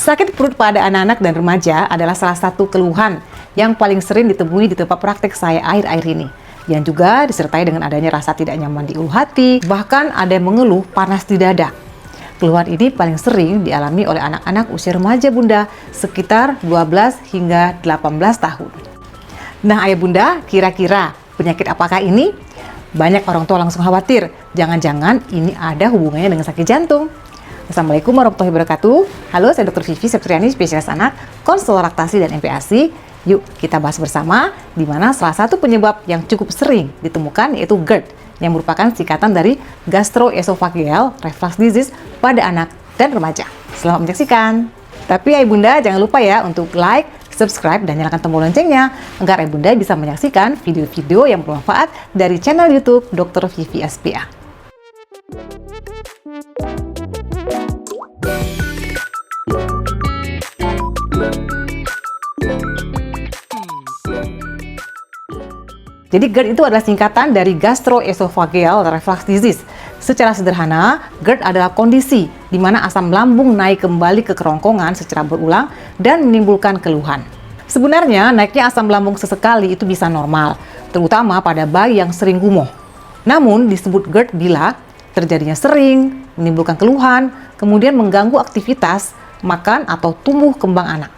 Sakit perut pada anak-anak dan remaja adalah salah satu keluhan yang paling sering ditemui di tempat praktek saya akhir-akhir ini. Yang juga disertai dengan adanya rasa tidak nyaman di ulu hati, bahkan ada yang mengeluh panas di dada. Keluhan ini paling sering dialami oleh anak-anak usia remaja bunda, sekitar 12 hingga 18 tahun. Nah ayah bunda, kira-kira penyakit apakah ini? Banyak orang tua langsung khawatir, jangan-jangan ini ada hubungannya dengan sakit jantung. Assalamualaikum warahmatullahi wabarakatuh. Halo, saya Dr. Vivi Septriani, spesialis anak, konselor laktasi dan MPASI. Yuk kita bahas bersama di mana salah satu penyebab yang cukup sering ditemukan yaitu GERD, yang merupakan singkatan dari gastroesophageal reflux disease pada anak dan remaja. Selamat menyaksikan. Tapi ayah bunda jangan lupa ya untuk like, subscribe, dan nyalakan tombol loncengnya agar ayah bunda bisa menyaksikan video-video yang bermanfaat dari channel YouTube Dr. Vivi SPA. Jadi GERD itu adalah singkatan dari gastroesophageal reflux disease. Secara sederhana, GERD adalah kondisi di mana asam lambung naik kembali ke kerongkongan secara berulang dan menimbulkan keluhan. Sebenarnya naiknya asam lambung sesekali itu bisa normal, terutama pada bayi yang sering gumoh. Namun disebut GERD bila terjadinya sering, menimbulkan keluhan, kemudian mengganggu aktivitas, makan atau tumbuh kembang anak.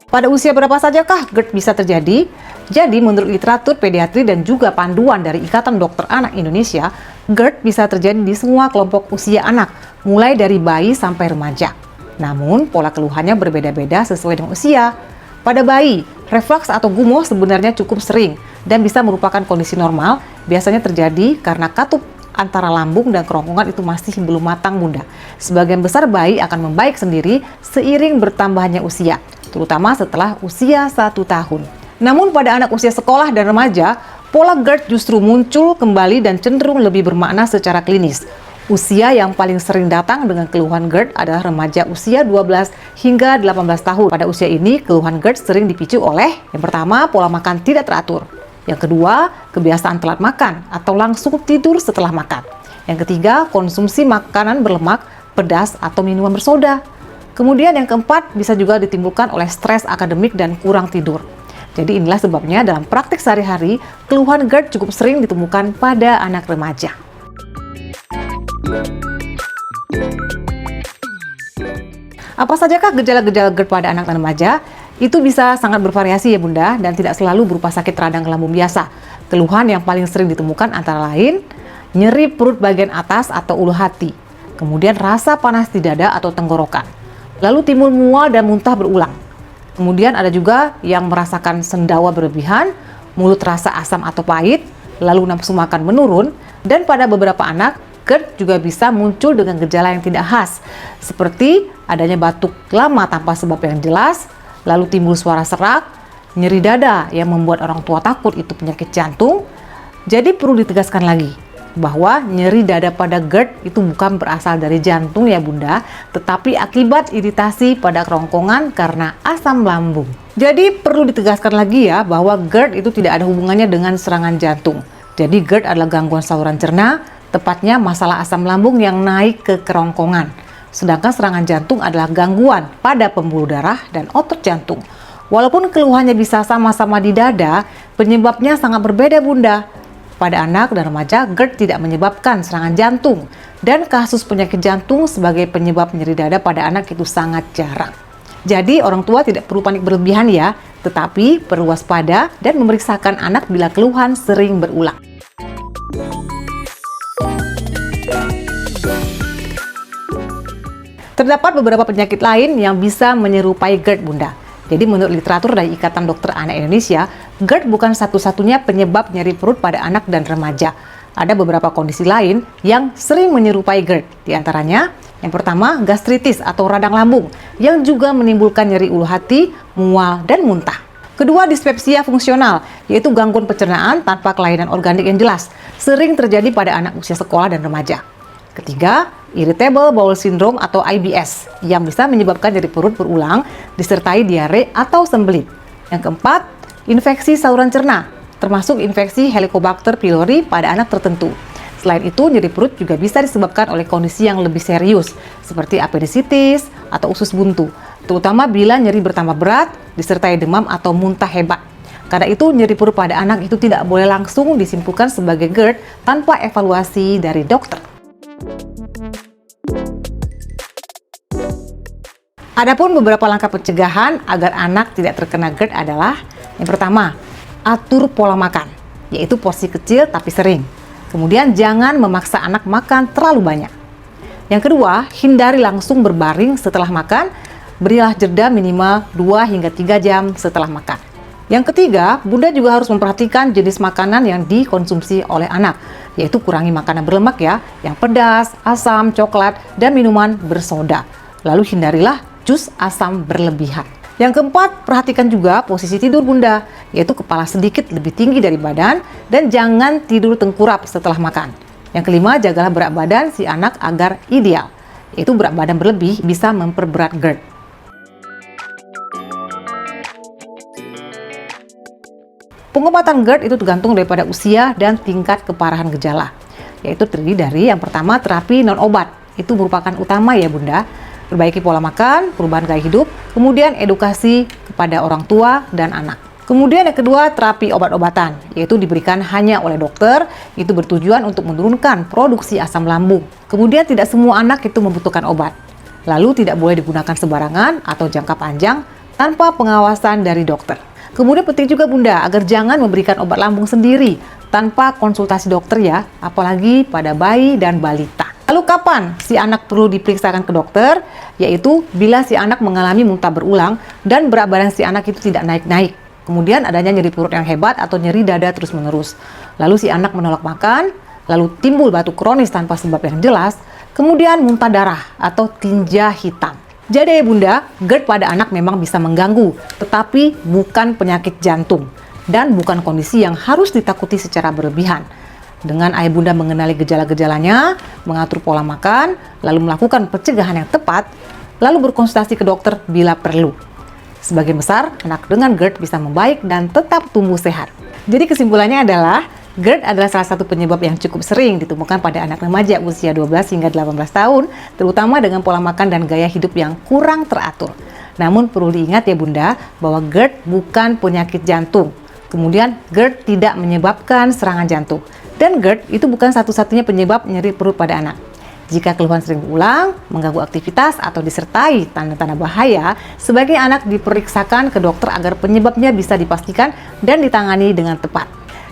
Pada usia berapa sajakah GERD bisa terjadi? Jadi menurut literatur pediatri dan juga panduan dari Ikatan Dokter Anak Indonesia, GERD bisa terjadi di semua kelompok usia anak, mulai dari bayi sampai remaja. Namun pola keluhannya berbeda-beda sesuai dengan usia. Pada bayi, reflux atau gumoh sebenarnya cukup sering dan bisa merupakan kondisi normal, biasanya terjadi karena katup antara lambung dan kerongkongan itu masih belum matang bunda. Sebagian besar bayi akan membaik sendiri seiring bertambahnya usia, terutama setelah usia 1 tahun. Namun pada anak usia sekolah dan remaja, pola GERD justru muncul kembali dan cenderung lebih bermakna secara klinis. Usia yang paling sering datang dengan keluhan GERD adalah remaja usia 12 hingga 18 tahun. Pada usia ini, keluhan GERD sering dipicu oleh yang pertama, pola makan tidak teratur. Yang kedua, kebiasaan telat makan atau langsung tidur setelah makan. Yang ketiga, konsumsi makanan berlemak, pedas, atau minuman bersoda. Kemudian yang keempat, bisa juga ditimbulkan oleh stres akademik dan kurang tidur. Jadi inilah sebabnya dalam praktik sehari-hari, keluhan GERD cukup sering ditemukan pada anak remaja. Apa sajakah gejala-gejala GERD pada anak dan remaja? Itu bisa sangat bervariasi ya bunda, dan tidak selalu berupa sakit radang lambung biasa. Keluhan yang paling sering ditemukan antara lain, nyeri perut bagian atas atau ulu hati, kemudian rasa panas di dada atau tenggorokan, lalu timbul mual dan muntah berulang. Kemudian ada juga yang merasakan sendawa berlebihan, mulut terasa asam atau pahit, lalu nafsu makan menurun, dan pada beberapa anak, GERD juga bisa muncul dengan gejala yang tidak khas, seperti adanya batuk lama tanpa sebab yang jelas, lalu timbul suara serak, nyeri dada yang membuat orang tua takut itu penyakit jantung. Jadi perlu ditegaskan lagi bahwa nyeri dada pada GERD itu bukan berasal dari jantung ya bunda, tetapi akibat iritasi pada kerongkongan karena asam lambung. Jadi perlu ditegaskan lagi ya bahwa GERD itu tidak ada hubungannya dengan serangan jantung. Jadi GERD adalah gangguan saluran cerna, tepatnya masalah asam lambung yang naik ke kerongkongan. Sedangkan serangan jantung adalah gangguan pada pembuluh darah dan otot jantung. Walaupun keluhannya bisa sama-sama di dada, penyebabnya sangat berbeda bunda. Pada anak dan remaja, GERD tidak menyebabkan serangan jantung, dan kasus penyakit jantung sebagai penyebab nyeri dada pada anak itu sangat jarang. Jadi orang tua tidak perlu panik berlebihan ya, tetapi perlu waspada dan memeriksakan anak bila keluhan sering berulang. Terdapat beberapa penyakit lain yang bisa menyerupai GERD bunda. Jadi menurut literatur dari Ikatan Dokter Anak Indonesia, GERD bukan satu-satunya penyebab nyeri perut pada anak dan remaja. Ada beberapa kondisi lain yang sering menyerupai GERD. Di antaranya, yang pertama gastritis atau radang lambung yang juga menimbulkan nyeri ulu hati, mual, dan muntah. Kedua, dispepsia fungsional, yaitu gangguan pencernaan tanpa kelainan organik yang jelas, sering terjadi pada anak usia sekolah dan remaja. Ketiga, irritable bowel syndrome atau IBS yang bisa menyebabkan nyeri perut berulang disertai diare atau sembelit. Yang keempat, infeksi saluran cerna, termasuk infeksi Helicobacter pylori pada anak tertentu. Selain itu, nyeri perut juga bisa disebabkan oleh kondisi yang lebih serius, seperti apendisitis atau usus buntu, terutama bila nyeri bertambah berat, disertai demam atau muntah hebat. Karena itu, nyeri perut pada anak itu tidak boleh langsung disimpulkan sebagai GERD tanpa evaluasi dari dokter. Adapun beberapa langkah pencegahan agar anak tidak terkena GERD adalah: yang pertama, atur pola makan, yaitu porsi kecil tapi sering. Kemudian jangan memaksa anak makan terlalu banyak. Yang kedua, hindari langsung berbaring setelah makan, berilah jeda minimal 2 hingga 3 jam setelah makan. Yang ketiga, Bunda juga harus memperhatikan jenis makanan yang dikonsumsi oleh anak, yaitu kurangi makanan berlemak ya, yang pedas, asam, coklat, dan minuman bersoda. Lalu hindarilah jus asam berlebihan. Yang keempat, perhatikan juga posisi tidur Bunda, yaitu kepala sedikit lebih tinggi dari badan dan jangan tidur tengkurap setelah makan. Yang kelima, jagalah berat badan si anak agar ideal, yaitu berat badan berlebih bisa memperberat GERD. Pengobatan GERD itu tergantung daripada usia dan tingkat keparahan gejala, yaitu terdiri dari yang pertama, terapi non-obat, itu merupakan utama ya Bunda. Perbaiki pola makan, perubahan gaya hidup, kemudian edukasi kepada orang tua dan anak. Kemudian yang kedua, terapi obat-obatan, yaitu diberikan hanya oleh dokter, itu bertujuan untuk menurunkan produksi asam lambung. Kemudian tidak semua anak itu membutuhkan obat. Lalu tidak boleh digunakan sembarangan atau jangka panjang tanpa pengawasan dari dokter. Kemudian penting juga Bunda, agar jangan memberikan obat lambung sendiri tanpa konsultasi dokter ya, apalagi pada bayi dan balita. Lalu kapan si anak perlu diperiksakan ke dokter? Yaitu bila si anak mengalami muntah berulang dan berat badan si anak itu tidak naik-naik. Kemudian adanya nyeri perut yang hebat atau nyeri dada terus-menerus. Lalu si anak menolak makan, lalu timbul batuk kronis tanpa sebab yang jelas, kemudian muntah darah atau tinja hitam. Jadi ya Bunda, GERD pada anak memang bisa mengganggu, tetapi bukan penyakit jantung dan bukan kondisi yang harus ditakuti secara berlebihan. Dengan ayah Bunda mengenali gejala-gejalanya, mengatur pola makan, lalu melakukan pencegahan yang tepat, lalu berkonsultasi ke dokter bila perlu. Sebagian besar, anak dengan GERD bisa membaik dan tetap tumbuh sehat. Jadi kesimpulannya adalah, GERD adalah salah satu penyebab yang cukup sering ditemukan pada anak remaja usia 12 hingga 18 tahun, terutama dengan pola makan dan gaya hidup yang kurang teratur. Namun perlu diingat ya Bunda, bahwa GERD bukan penyakit jantung. Kemudian GERD tidak menyebabkan serangan jantung. Dan GERD itu bukan satu-satunya penyebab nyeri perut pada anak. Jika keluhan sering berulang, mengganggu aktivitas, atau disertai tanda-tanda bahaya, sebaiknya anak diperiksakan ke dokter agar penyebabnya bisa dipastikan dan ditangani dengan tepat.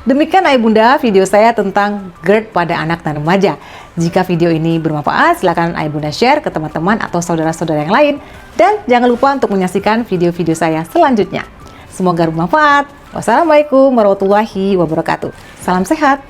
Demikian ayah Bunda video saya tentang GERD pada anak dan remaja. Jika video ini bermanfaat, silakan ayah Bunda share ke teman-teman atau saudara-saudara yang lain. Dan jangan lupa untuk menyaksikan video-video saya selanjutnya. Semoga bermanfaat. Wassalamualaikum warahmatullahi wabarakatuh. Salam sehat.